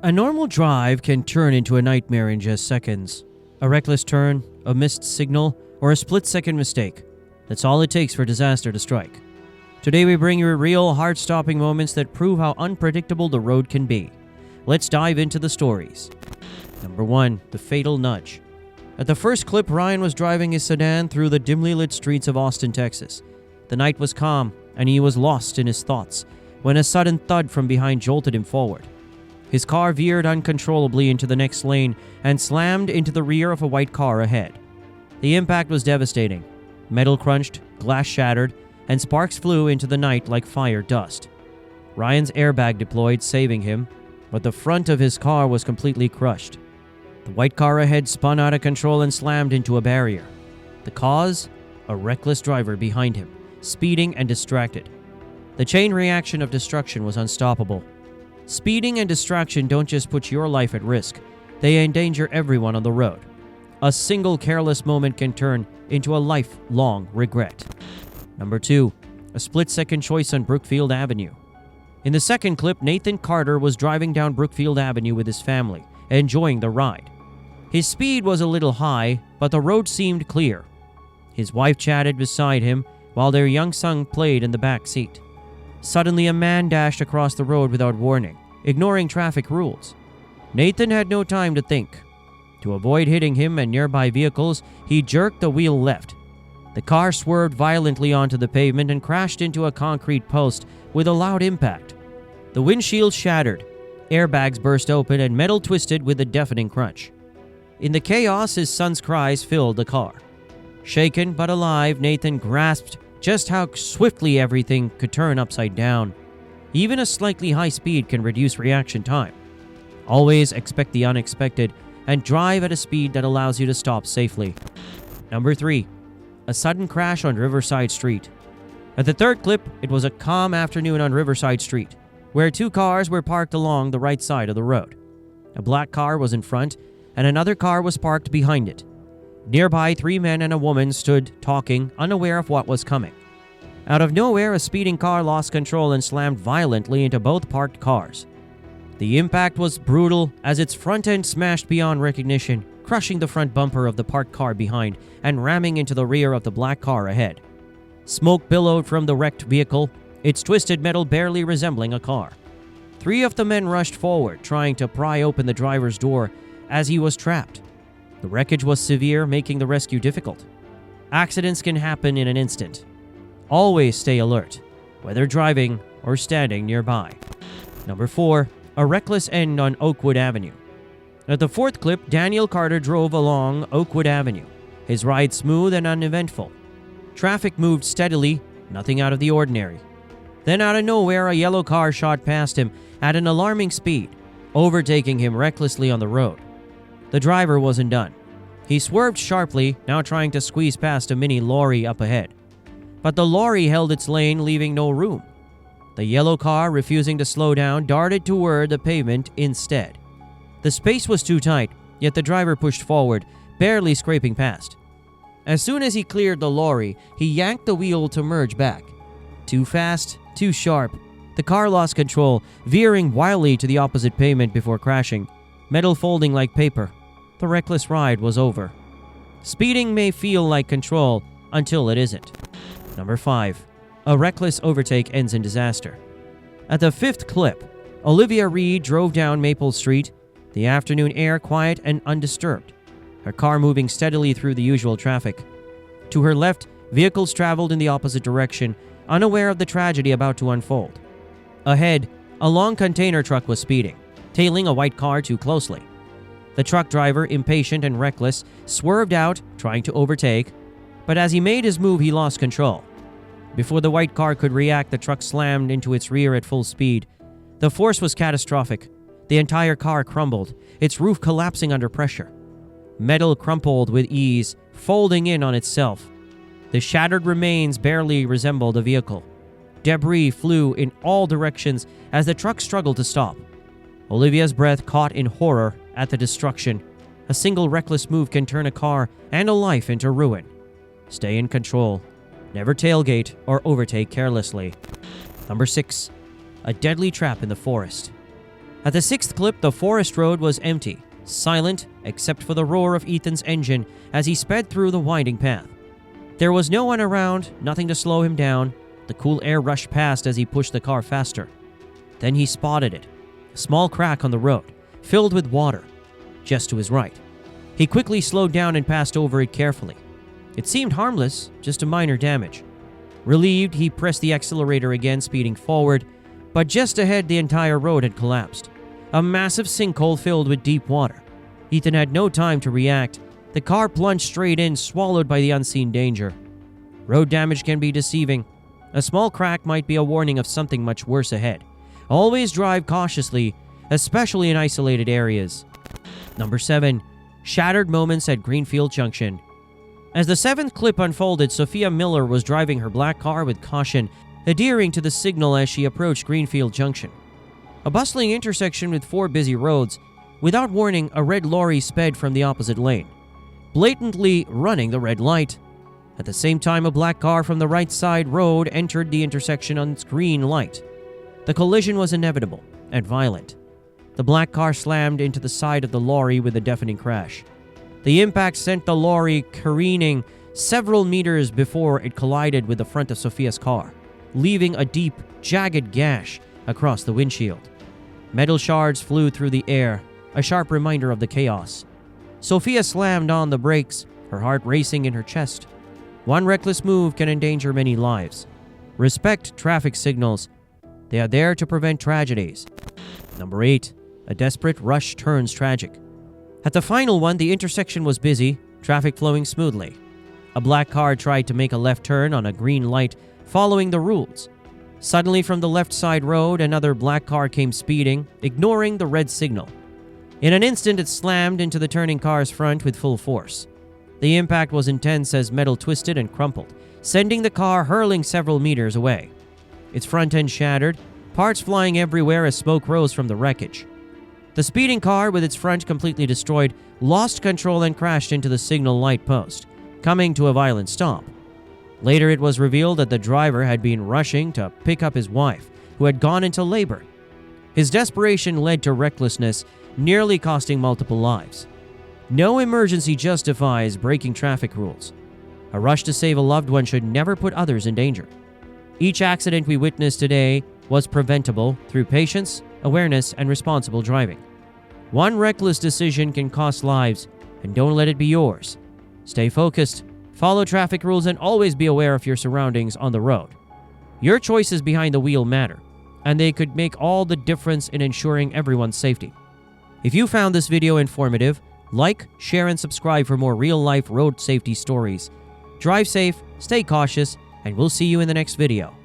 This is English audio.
A normal drive can turn into a nightmare in just seconds. A reckless turn, a missed signal, or a split-second mistake. That's all it takes for disaster to strike. Today we bring you real, heart-stopping moments that prove how unpredictable the road can be. Let's dive into the stories. Number 1. The fatal nudge. At the first clip, Ryan was driving his sedan through the dimly lit streets of Austin, Texas. The night was calm, and he was lost in his thoughts when a sudden thud from behind jolted him forward. His car veered uncontrollably into the next lane and slammed into the rear of a white car ahead. The impact was devastating. Metal crunched, glass shattered, and sparks flew into the night like fire dust. Ryan's airbag deployed, saving him, but the front of his car was completely crushed. The white car ahead spun out of control and slammed into a barrier. The cause? A reckless driver behind him, speeding and distracted. The chain reaction of destruction was unstoppable. Speeding and distraction don't just put your life at risk, they endanger everyone on the road. A single careless moment can turn into a lifelong regret. Number 2. A split-second choice on Brookfield Avenue. In the second clip, Nathan Carter was driving down Brookfield Avenue with his family, enjoying the ride. His speed was a little high, but the road seemed clear. His wife chatted beside him while their young son played in the back seat. Suddenly, a man dashed across the road without warning, ignoring traffic rules. Nathan had no time to think. To avoid hitting him and nearby vehicles, he jerked the wheel left. The car swerved violently onto the pavement and crashed into a concrete post with a loud impact. The windshield shattered, airbags burst open, and metal twisted with a deafening crunch. In the chaos, his son's cries filled the car. Shaken but alive, Nathan grasped just how swiftly everything could turn upside down. Even a slightly high speed can reduce reaction time. Always expect the unexpected and drive at a speed that allows you to stop safely. Number 3. A sudden crash on Riverside Street. At the third clip, it was a calm afternoon on Riverside Street, where 2 cars were parked along the right side of the road. A black car was in front, and another car was parked behind it. Nearby, 3 men and a woman stood talking, unaware of what was coming. Out of nowhere, a speeding car lost control and slammed violently into both parked cars. The impact was brutal as its front end smashed beyond recognition, crushing the front bumper of the parked car behind and ramming into the rear of the black car ahead. Smoke billowed from the wrecked vehicle, its twisted metal barely resembling a car. 3 of the men rushed forward, trying to pry open the driver's door as he was trapped. The wreckage was severe, making the rescue difficult. Accidents can happen in an instant. Always stay alert, whether driving or standing nearby. Number 4. A reckless end on Oakwood Avenue. At the fourth clip, Daniel Carter drove along Oakwood Avenue, his ride smooth and uneventful. Traffic moved steadily, nothing out of the ordinary. Then out of nowhere, a yellow car shot past him at an alarming speed, overtaking him recklessly on the road. The driver wasn't done. He swerved sharply, now trying to squeeze past a mini lorry up ahead. But the lorry held its lane, leaving no room. The yellow car, refusing to slow down, darted toward the pavement instead. The space was too tight, yet the driver pushed forward, barely scraping past. As soon as he cleared the lorry, he yanked the wheel to merge back. Too fast, too sharp. The car lost control, veering wildly to the opposite pavement before crashing, metal folding like paper. The reckless ride was over. Speeding may feel like control until it isn't. Number 5. A reckless overtake ends in disaster. At the 5th clip, Olivia Reed drove down Maple Street, the afternoon air quiet and undisturbed, her car moving steadily through the usual traffic. To her left, vehicles traveled in the opposite direction, unaware of the tragedy about to unfold. Ahead, a long container truck was speeding, tailing a white car too closely. The truck driver, impatient and reckless, swerved out, trying to overtake, but as he made his move, he lost control. Before the white car could react, the truck slammed into its rear at full speed. The force was catastrophic. The entire car crumbled, its roof collapsing under pressure. Metal crumpled with ease, folding in on itself. The shattered remains barely resembled a vehicle. Debris flew in all directions as the truck struggled to stop. Olivia's breath caught in horror at the destruction. A single reckless move can turn a car and a life into ruin. Stay in control. Never tailgate or overtake carelessly. Number 6. A deadly trap in the forest. At the sixth clip, the forest road was empty, silent except for the roar of Ethan's engine as he sped through the winding path. There was no one around, nothing to slow him down. The cool air rushed past as he pushed the car faster. Then he spotted it, a small crack on the road, filled with water, just to his right. He quickly slowed down and passed over it carefully. It seemed harmless, just a minor damage. Relieved, he pressed the accelerator again, speeding forward, but just ahead the entire road had collapsed. A massive sinkhole filled with deep water. Ethan had no time to react. The car plunged straight in, swallowed by the unseen danger. Road damage can be deceiving. A small crack might be a warning of something much worse ahead. Always drive cautiously, especially in isolated areas. Number 7. Shattered moments at Greenfield Junction. As the 7th clip unfolded, Sophia Miller was driving her black car with caution, adhering to the signal as she approached Greenfield Junction. A bustling intersection with 4 busy roads. Without warning, a red lorry sped from the opposite lane, blatantly running the red light. At the same time, a black car from the right side road entered the intersection on its green light. The collision was inevitable and violent. The black car slammed into the side of the lorry with a deafening crash. The impact sent the lorry careening several meters before it collided with the front of Sophia's car, leaving a deep, jagged gash across the windshield. Metal shards flew through the air, a sharp reminder of the chaos. Sophia slammed on the brakes, her heart racing in her chest. One reckless move can endanger many lives. Respect traffic signals. They are there to prevent tragedies. Number 8. A desperate rush turns tragic. At the final one, the intersection was busy, traffic flowing smoothly. A black car tried to make a left turn on a green light, following the rules. Suddenly, from the left side road, another black car came speeding, ignoring the red signal. In an instant, it slammed into the turning car's front with full force. The impact was intense as metal twisted and crumpled, sending the car hurling several meters away. Its front end shattered, parts flying everywhere as smoke rose from the wreckage. The speeding car, with its front completely destroyed, lost control and crashed into the signal light post, coming to a violent stop. Later, it was revealed that the driver had been rushing to pick up his wife, who had gone into labor. His desperation led to recklessness, nearly costing multiple lives. No emergency justifies breaking traffic rules. A rush to save a loved one should never put others in danger. Each accident we witnessed today was preventable through patience, awareness, and responsible driving. One reckless decision can cost lives, and don't let it be yours. Stay focused, follow traffic rules, and always be aware of your surroundings on the road. Your choices behind the wheel matter, and they could make all the difference in ensuring everyone's safety. If you found this video informative, like, share, and subscribe for more real-life road safety stories. Drive safe, stay cautious, and we'll see you in the next video.